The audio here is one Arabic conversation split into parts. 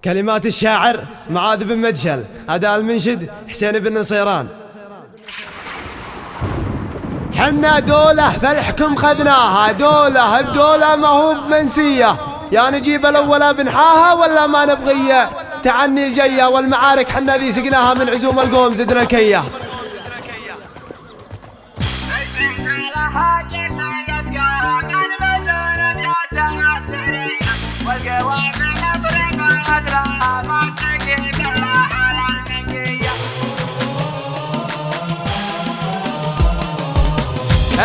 كلمات الشاعر معاذ بن مدشل، أداء المنشد حسين بن نصيران. حنا دولة فالحكم خذناها، دولة بدولة ما هو بمنسية، يا نجيب الأولى بنحاها ولا ما نبغيه، تعني الجية والمعارك حنا ذي سقناها، من عزوم القوم زدنا الكية.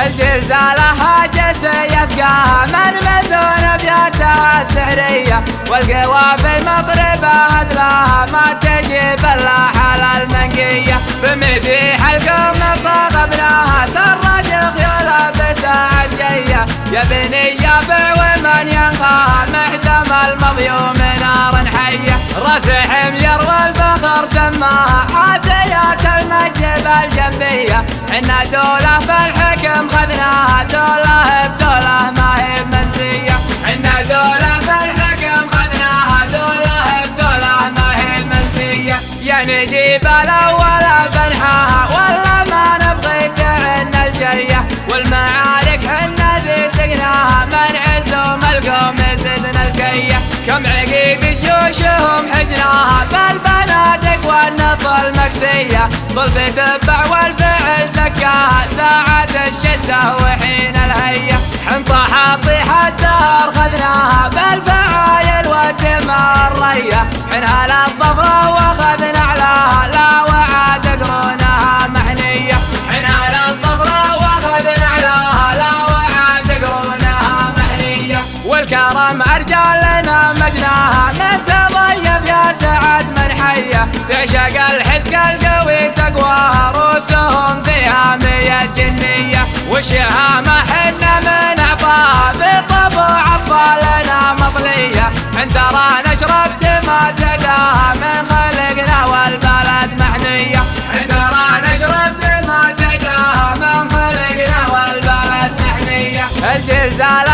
الجزالة جس يسقاها من مزون بياتها السحرية، والقوافي مضربة هدلاها ما تجيب الا حال المنقية. بمديح القوم صاغبناها سرج خيولها بساعة جية، يا بني يافع ومن ينخاها محزم المضيوم نار حية. راسهم يروى الفخر سماها حاسيات المجد الجنبية، حنا دولة في الحكم خذناها، دولة بدولة ما هي بمنسية. حنا دولة في الحكم خذناها، دولة بدولة ما هي بمنسية. يا نجيب الأول بنحاها ولا ما نبغي تعن الجية، والمعارك حنا ذي سقناها من عزوم القوم زدنا الكية. كم عقيب جيوشهم حجناها بالبنادق والنصل مكسية، صلب تبع والفعل زكاها ساعة الشدة وحين الهية. حنطة حاطيح الدهر خذناها بالفعايل والدماء الرية، حنها للظفرة واخذنا علاها لا وعاد قرونها محنية. حنها للظفرة واخذنا علاها لا وعاد قرونها محنية. والكرم أرجالنا مجناها من تضيف يا سعد من حية، تعشق الحسك القوي تقواها روسهم فيها مية جنية. والشهامة حنا من أعطاها في طبع أطفالنا مطلية، حن ترى نشرب دماء تعداها من خلقنا والبلد محنية. حن ترى نشرب دماء تعداها من خلقنا والبلد محنية. الجزالة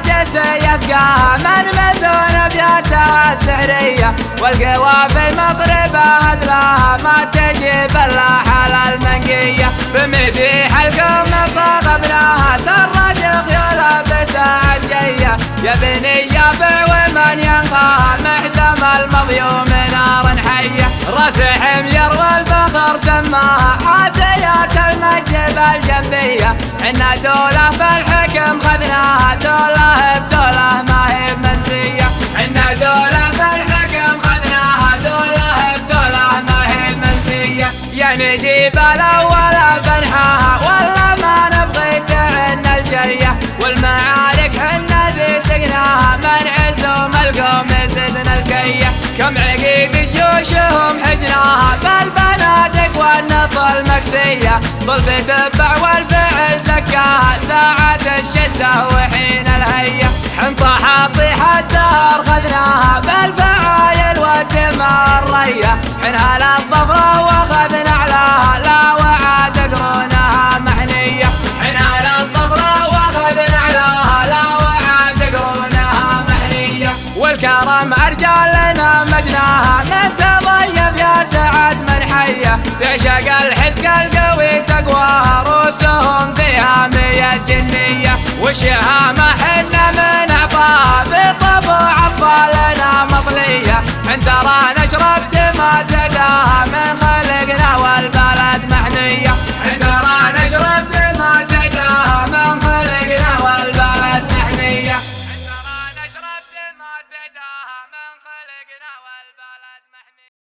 جس يسقاها من مزون بياتها السحرية، والقوافي مضربة هدلاها ما تجيب الا حال المنقية. بمديح القوم صاغبناها سرج خيولها بساعة جية، يا بني يافع ومن ينخاها محزم المضيوم نار حية. راسهم يروى الفخر سماها حاسيات المجد الجنبية، حنا دولة في الحكم خذناها، دولة بدولة ما هي بمنسية. حنا دولة في الحكم خذناها، دولة بدولة ما هي بمنسية. يا نجيب الأول بنحاها ولا ما نبغي تعن الجية، والمعارك حنا ذي سقناها من عزوم القوم زدنا الكية. كم عقيب جيوشهم حجناها بالبنادق والنصل مكسية، صلب تبع والفعل زكاها ساعة الشدة وحين الهية. حنطة حاطيح الدهر خذناها بالفعايل والدماء الرية، حنها للظفرة واخذنا علاها لا وعاد قرونها محنية. حنها للظفرة واخذنا علاها لا وعاد قرونها محنية. والكرم أرجالنا مجناها من تضيف يا سعد من حية، تعشق الحسك القوي تقواها روسهم فيها مية جنية. والشهامة حنا من أعطاها في طبع أطفالنا مطلية، حن ترى نشرب